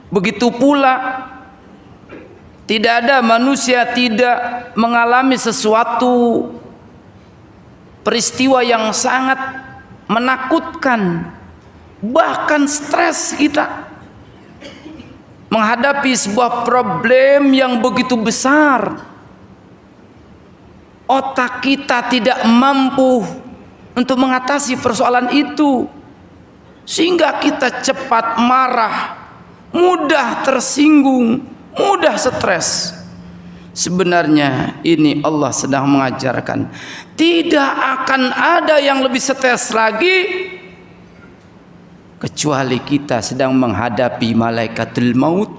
Begitu pula tidak ada manusia tidak mengalami sesuatu peristiwa yang sangat menakutkan, bahkan stres kita menghadapi sebuah problem yang begitu besar. Otak kita tidak mampu untuk mengatasi persoalan itu, sehingga kita cepat marah, mudah tersinggung, mudah stres. Sebenarnya ini Allah sedang mengajarkan, tidak akan ada yang lebih stres lagi kecuali kita sedang menghadapi malaikatul maut,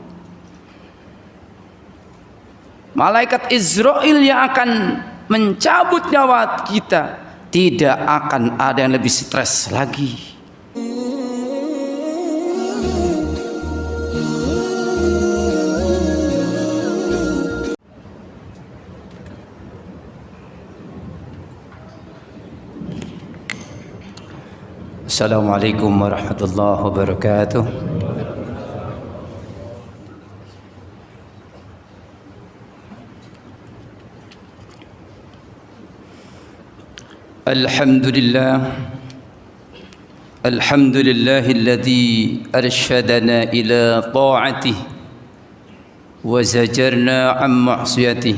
malaikat Israel yang akan mencabut nyawa kita. Tidak akan ada yang lebih stres lagi. Assalamualaikum warahmatullahi wabarakatuh. Alhamdulillah, alhamdulillahilladzi arsyadana ila ta'atihi wa zajarna an ma'siyatihi.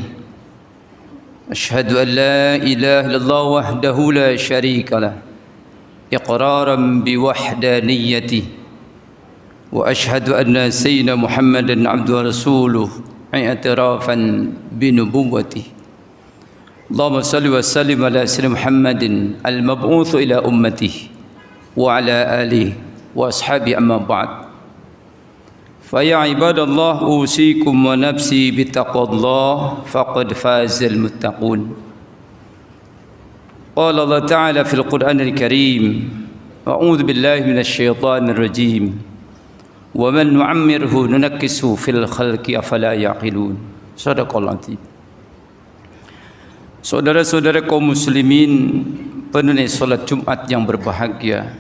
Asyhadu an la ilaha illallah wahdahu la syarika lah, iqraran biwahdaniyatihi, wa asyhadu anna sayyidina Muhammadan abduhu wa rasuluh i'tirafan binubuwwatihi. Allahumma salli wa sallim ala sayyidina Muhammadin al-mab'utsu ila ummatihi wa ala alihi wa ashabihi, amma ba'd. Fa ya ibadallah, usikum wa nafsi bittaqwallah faqad fazal muttaqun. Qala Allah Ta'ala fil Qur'anil Karim, a'udzu billahi minasy syaithanir rajim. Wa man nu'ammirhu nunakkishu fil khalqi afala yaqilun. Shadaqallahu azim. Saudara-saudara kaum muslimin penunaian salat Jumat yang berbahagia,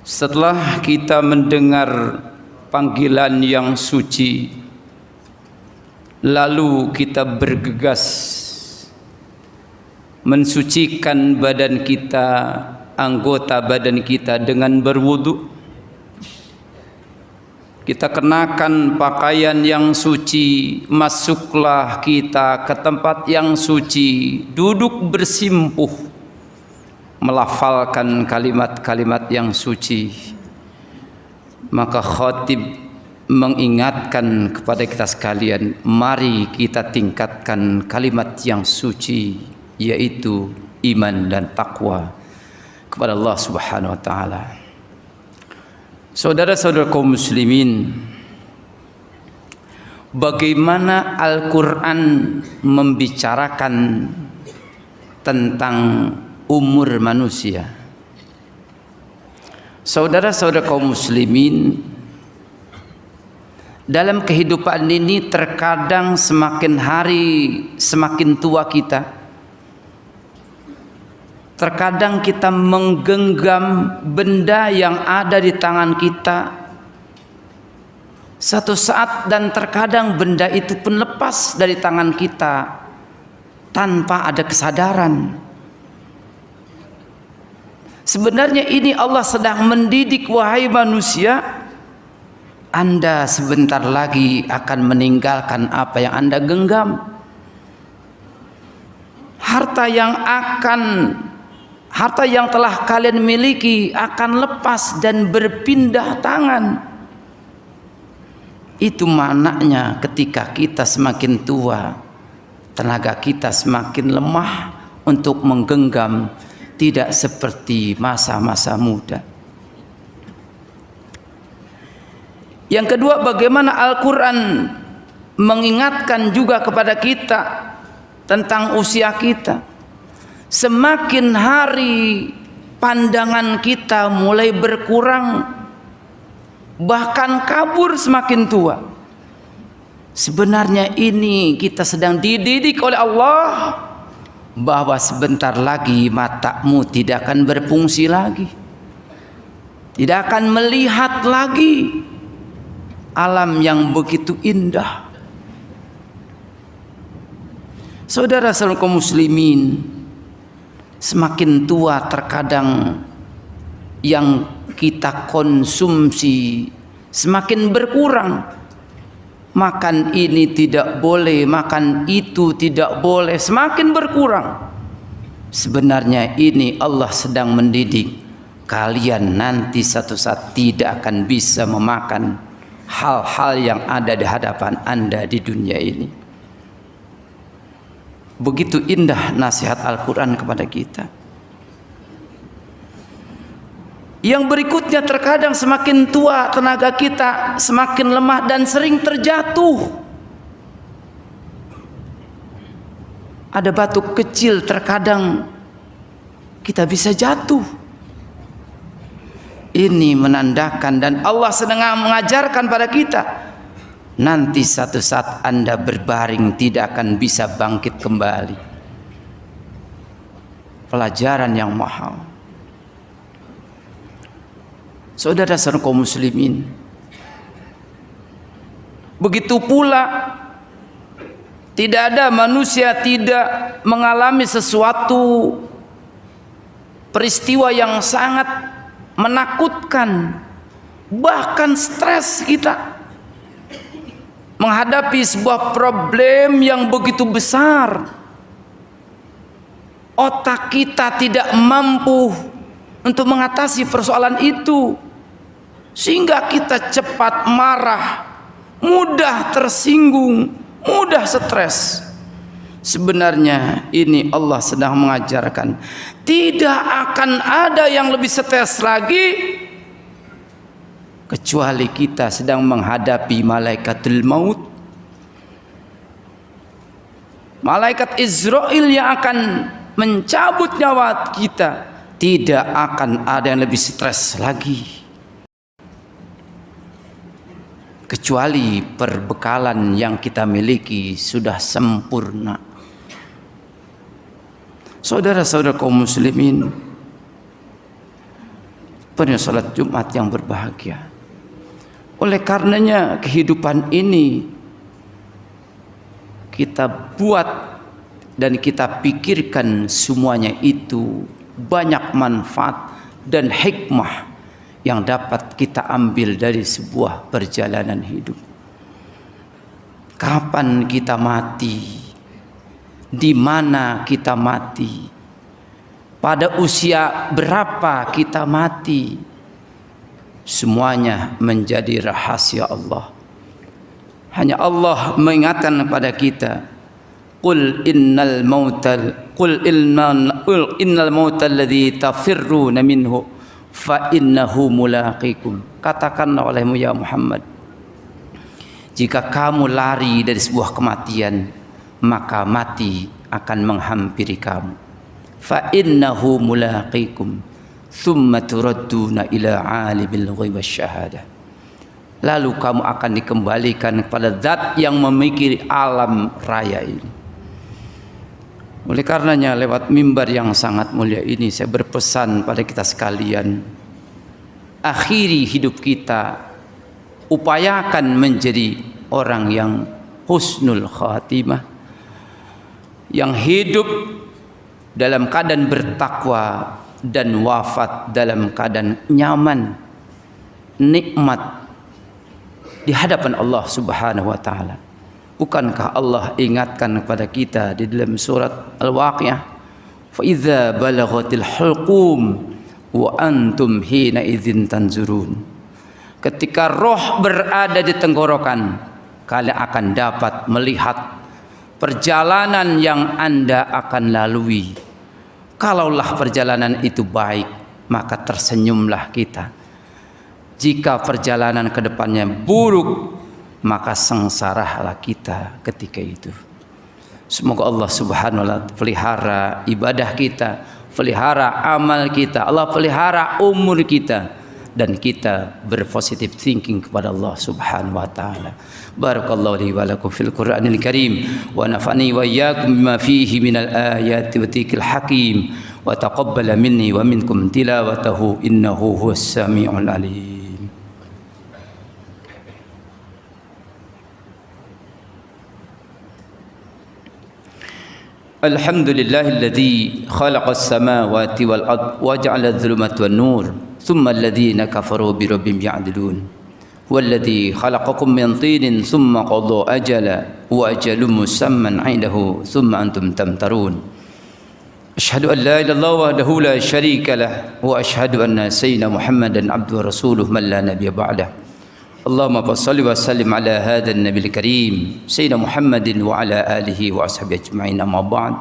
setelah kita mendengar panggilan yang suci, lalu kita bergegas mensucikan badan kita, anggota badan kita dengan berwudu. Kita kenakan pakaian yang suci, masuklah kita ke tempat yang suci, duduk bersimpuh, melafalkan kalimat-kalimat yang suci. Maka khatib mengingatkan kepada kita sekalian, mari kita tingkatkan kalimat yang suci, yaitu iman dan takwa kepada Allah Subhanahu wa taala. Saudara-saudara kaum muslimin, bagaimana Al-Quran membicarakan tentang umur manusia? Saudara-saudara kaum muslimin, dalam kehidupan ini terkadang semakin hari semakin tua kita. Terkadang kita menggenggam benda yang ada di tangan kita satu saat, dan terkadang benda itu pun lepas dari tangan kita tanpa ada kesadaran. Sebenarnya ini Allah sedang mendidik, wahai manusia, Anda sebentar lagi akan meninggalkan apa yang Anda genggam. Harta yang telah kalian miliki akan lepas dan berpindah tangan. Itu maknanya ketika kita semakin tua, tenaga kita semakin lemah untuk menggenggam, tidak seperti masa-masa muda. Yang kedua, bagaimana Al-Quran mengingatkan juga kepada kita tentang usia kita. Semakin hari pandangan kita mulai berkurang, bahkan kabur semakin tua. Sebenarnya ini kita sedang dididik oleh Allah bahwa sebentar lagi matamu tidak akan berfungsi lagi, tidak akan melihat lagi, alam yang begitu indah. Saudara-saudara kaum muslimin, semakin tua terkadang yang kita konsumsi semakin berkurang. Makan ini tidak boleh, makan itu tidak boleh, semakin berkurang. Sebenarnya ini Allah sedang mendidik kalian nanti satu saat tidak akan bisa memakan hal-hal yang ada di hadapan Anda di dunia ini. Begitu indah nasihat Al-Quran kepada kita. Yang berikutnya, terkadang semakin tua tenaga kita semakin lemah dan sering terjatuh. Ada batu kecil terkadang kita bisa jatuh. Ini menandakan, dan Allah sedang mengajarkan pada kita, nanti satu saat Anda berbaring tidak akan bisa bangkit kembali. Pelajaran yang mahal. Saudara-saudara kaum muslimin, begitu pula tidak ada manusia tidak mengalami sesuatu peristiwa yang sangat menakutkan, bahkan stres kita menghadapi sebuah problem yang begitu besar. Otak kita tidak mampu untuk mengatasi persoalan itu, sehingga kita cepat marah, mudah tersinggung, mudah stres. Sebenarnya ini Allah sedang mengajarkan, tidak akan ada yang lebih stres lagi kecuali kita sedang menghadapi malaikatul maut, malaikat Israel yang akan mencabut nyawa kita. Tidak akan ada yang lebih stres lagi kecuali perbekalan yang kita miliki sudah sempurna. Saudara-saudara kaum muslimin, pada salat Jumat yang berbahagia, oleh karenanya kehidupan ini kita buat dan kita pikirkan semuanya itu banyak manfaat dan hikmah yang dapat kita ambil dari sebuah perjalanan hidup. Kapan kita mati? Di mana kita mati? Pada usia berapa kita mati? Semuanya menjadi rahasia Allah. Hanya Allah mengingatkan kepada kita, Qul innal mauta alladhi tafirruna minhu fa innahu mulaqikum. Katakanlah olehmu ya Muhammad, jika kamu lari dari sebuah kematian, maka mati akan menghampiri kamu. Fa innahu mulaqikum thumma turadduna ila alimil ghaib wasyahadah. Lalu kamu akan dikembalikan kepada zat yang memiliki alam raya ini. Oleh karenanya lewat mimbar yang sangat mulia ini saya berpesan pada kita sekalian, akhiri hidup kita, upayakan menjadi orang yang husnul khatimah, yang hidup dalam keadaan bertakwa dan wafat dalam keadaan nyaman, nikmat di hadapan Allah Subhanahu wa taala. Bukankah Allah ingatkan kepada kita di dalam surat Al-Waqiah, fa idza balaghatil hulqum wa antum hina idzin tanzurun. Ketika roh berada di tenggorokan, kalian akan dapat melihat perjalanan yang Anda akan lalui. Kalaulah perjalanan itu baik, maka tersenyumlah kita. Jika perjalanan ke depannya buruk, maka sengsaralah kita ketika itu. Semoga Allah Subhanahu wa taala pelihara ibadah kita, pelihara amal kita, Allah pelihara umur kita, dan kita berpositive thinking kepada Allah Subhanahu wa taala. Barakallahu li wa lakum fil Qur'anil Karim wa nafa'ani wa iyyakum bima fihi minal ayati wa dzikril hakim wa taqabbala minni wa minkum tilawatahu innahu huwas samiul alim. Alhamdulillahilladzi khalaqas samawati wal ard wa ja'ala adh-dhulumati wan nur thumma alladhina kafaru bi rabbihim ya'dilun walladzi khalaqakum min tinin thumma qada ajala wa ajalun musamman 'indahu thumma antum tamtarun. Asyhadu an la ilaha illallah wahdahu la syarika lah wa asyhadu anna sayyidina Muhammadan abduhu wa rasuluh man la nabiyya ba'dahu. Allahumma salli wa sallim ala hadzal nabiyil karim sayyidina Muhammadin wa ala alihi wa ashabihi ajma'in, amma ba'd.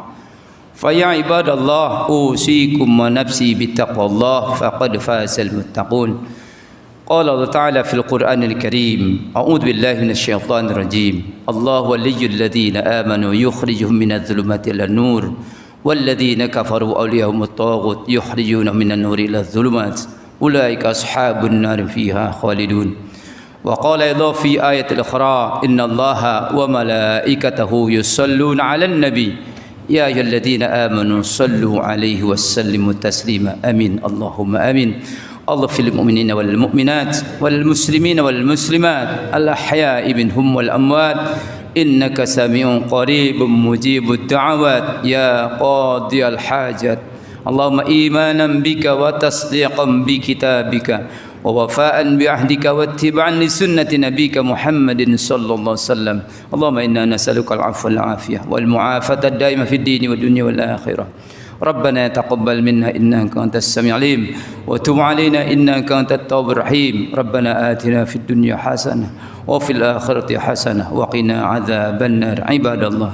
Fa ya ibadallah usikum wa nafsi bittaqwallah faqad fazal muttaqun. Qala Allah ta'ala fil Qur'anil Karim, a'udzu billahi minasy syaithanir rajim. Allahu waliyyul ladzina amanu yukhrijuhum minadh dhulumati ilan nur walladzina kafaru awliyahumut taghut yukhrijunahum minan nuri iladh dhulumat ulaika ashabun nar fiha khalidun. وقال أيضا في آية الأخرى إن الله وملائكته يصلون على النبي يا أيها الذين آمنوا صلوا عليه وسلموا تسليما آمين اللهم آمين. اغفر للمؤمنين والمؤمنات والمسلمين والمسلمات الأحياء منهم والأموات إنك سميع قريب مجيب الدعوات يا قاضي الحاجات. اللهم إيمانا بك وتصديقا بكتابك ووفاء بعهدك واتباعا لسنة نبيك محمد صلى الله عليه وسلم. اللهم إنا نسألك العفو والعافية والمعافاة الدائمة في الدين والدنيا والآخرة. ربنا تقبل منا إنك أنت السميع العليم وتب علينا إنك أنت التواب الرحيم. ربنا آتنا في الدنيا حسنة وفي الآخرة حسنة وقنا عذاب النار. عباد الله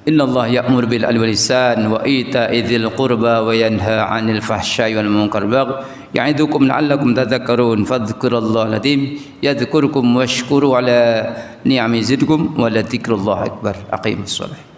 إن الله يأمر بالعدل والإحسان وإيتاء ذي القربى وينهى عن الفحشاء والمنكر والبغي يعظكم لعلكم تذكرون. فاذكروا الله العظيم يذكركم واشكروا على نعمه يزدكم ولذكر الله أكبر. أقيموا الصلاة.